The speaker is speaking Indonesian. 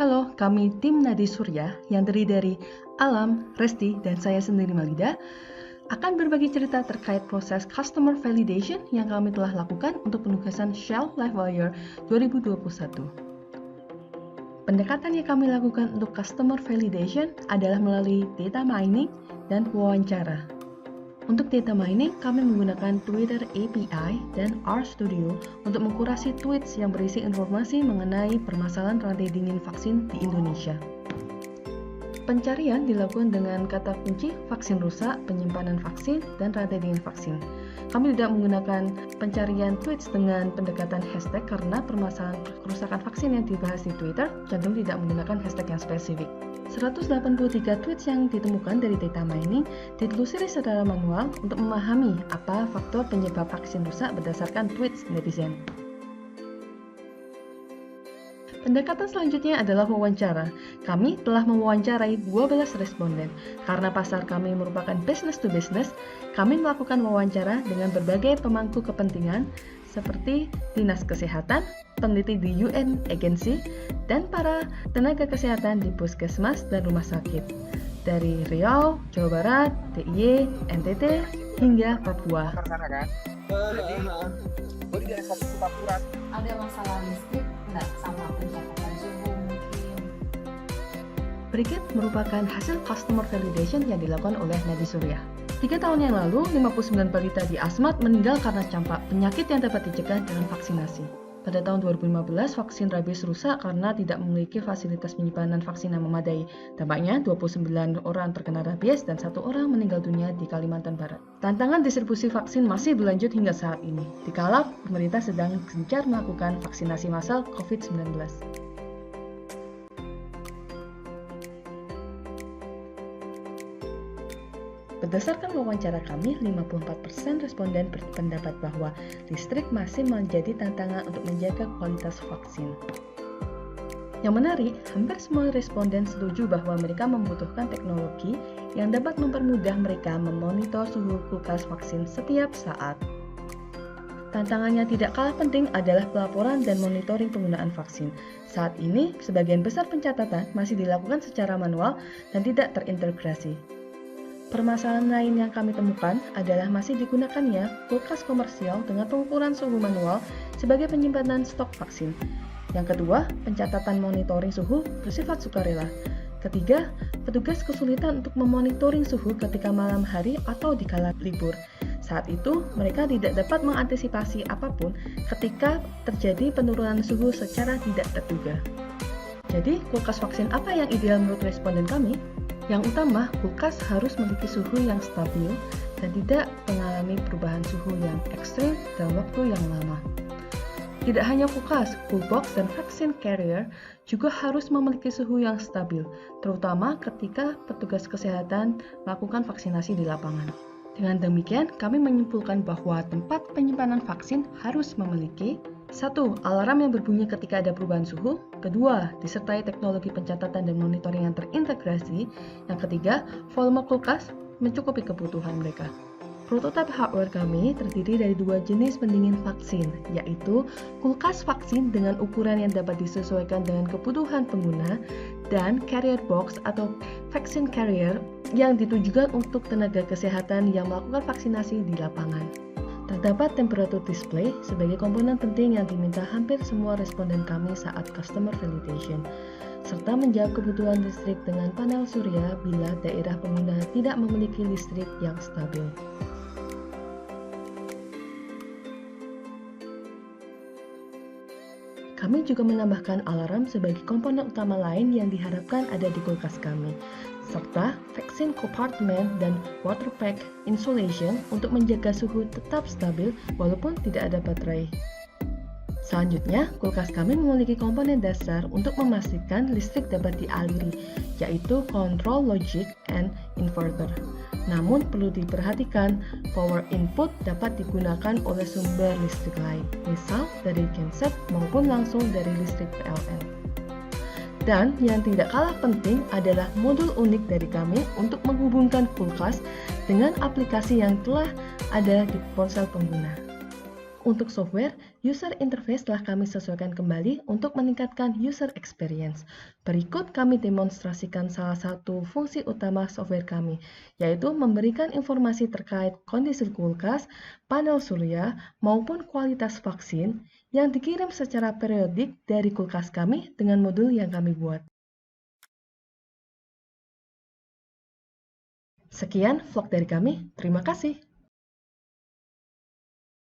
Halo, kami tim Nadi Surya yang terdiri dari Alam, Resti, dan saya sendiri Malida akan berbagi cerita terkait proses customer validation yang kami telah lakukan untuk penugasan Shell LiveWire 2021. Pendekatan yang kami lakukan untuk customer validation adalah melalui data mining dan wawancara. Untuk data mining, kami menggunakan Twitter API dan RStudio untuk mengkurasi tweets yang berisi informasi mengenai permasalahan rantai dingin vaksin di Indonesia. Pencarian dilakukan dengan kata kunci vaksin rusak, penyimpanan vaksin, dan rantai dingin vaksin. Kami tidak menggunakan pencarian tweets dengan pendekatan hashtag karena permasalahan kerusakan vaksin yang dibahas di Twitter cenderung tidak menggunakan hashtag yang spesifik. 183 tweets yang ditemukan dari data mining ditelusuri secara manual untuk memahami apa faktor penyebab vaksin rusak berdasarkan tweets netizen. Pendekatan selanjutnya adalah wawancara. Kami telah mewawancarai 12 responden. Karena pasar kami merupakan business to business, kami melakukan wawancara dengan berbagai pemangku kepentingan seperti Dinas Kesehatan, peneliti di UN Agency, dan para tenaga kesehatan di puskesmas dan rumah sakit dari Riau, Jawa Barat, DIY, NTT, hingga Papua. Ada masalah listrik nggak sama pencatatan suhu mungkin? Berikut merupakan hasil customer validation yang dilakukan oleh Nadi Surya. 3 tahun yang lalu, 59 balita di Asmat meninggal karena campak, penyakit yang dapat dicegah dengan vaksinasi. Pada tahun 2015, vaksin rabies rusak karena tidak memiliki fasilitas penyimpanan vaksin yang memadai. Dampaknya, 29 orang terkena rabies dan 1 orang meninggal dunia di Kalimantan Barat. Tantangan distribusi vaksin masih berlanjut hingga saat ini, dikala pemerintah sedang gencar melakukan vaksinasi massal COVID-19. Berdasarkan wawancara kami, 54% responden berpendapat bahwa listrik masih menjadi tantangan untuk menjaga kualitas vaksin. Yang menarik, hampir semua responden setuju bahwa mereka membutuhkan teknologi yang dapat mempermudah mereka memonitor suhu kulkas vaksin setiap saat. Tantangannya tidak kalah penting adalah pelaporan dan monitoring penggunaan vaksin. Saat ini, sebagian besar pencatatan masih dilakukan secara manual dan tidak terintegrasi. Permasalahan lain yang kami temukan adalah masih digunakannya kulkas komersial dengan pengukuran suhu manual sebagai penyimpanan stok vaksin. Yang kedua, pencatatan monitoring suhu bersifat sukarela. Ketiga, petugas kesulitan untuk memonitoring suhu ketika malam hari atau di kala libur. Saat itu, mereka tidak dapat mengantisipasi apapun ketika terjadi penurunan suhu secara tidak terduga. Jadi, kulkas vaksin apa yang ideal menurut responden kami? Yang utama, kulkas harus memiliki suhu yang stabil dan tidak mengalami perubahan suhu yang ekstrim dalam waktu yang lama. Tidak hanya kulkas, coolbox dan vaksin carrier juga harus memiliki suhu yang stabil, terutama ketika petugas kesehatan melakukan vaksinasi di lapangan. Dengan demikian, kami menyimpulkan bahwa tempat penyimpanan vaksin harus memiliki 1. Alarm yang berbunyi ketika ada perubahan suhu. 2. Disertai teknologi pencatatan dan monitoring yang terintegrasi. Yang ketiga, volume kulkas mencukupi kebutuhan mereka. Prototipe hardware kami terdiri dari 2 jenis pendingin vaksin, yaitu kulkas vaksin dengan ukuran yang dapat disesuaikan dengan kebutuhan pengguna, dan carrier box atau vaksin carrier yang ditujukan untuk tenaga kesehatan yang melakukan vaksinasi di lapangan. Terdapat temperatur display sebagai komponen penting yang diminta hampir semua responden kami saat customer validation, serta menjawab kebutuhan listrik dengan panel surya bila daerah pengguna tidak memiliki listrik yang stabil. Kami juga menambahkan alarm sebagai komponen utama lain yang diharapkan ada di kulkas kami, serta vaksin compartment dan water pack insulation untuk menjaga suhu tetap stabil walaupun tidak ada baterai. Selanjutnya, kulkas kami memiliki komponen dasar untuk memastikan listrik dapat dialiri, yaitu control logic and inverter. Namun perlu diperhatikan, power input dapat digunakan oleh sumber listrik lain, misal dari genset maupun langsung dari listrik PLN. Dan yang tidak kalah penting adalah modul unik dari kami untuk menghubungkan kulkas dengan aplikasi yang telah ada di ponsel pengguna. Untuk software, user interface telah kami sesuaikan kembali untuk meningkatkan user experience. Berikut kami demonstrasikan salah satu fungsi utama software kami, yaitu memberikan informasi terkait kondisi kulkas, panel surya, maupun kualitas vaksin yang dikirim secara periodik dari kulkas kami dengan modul yang kami buat. Sekian vlog dari kami, terima kasih.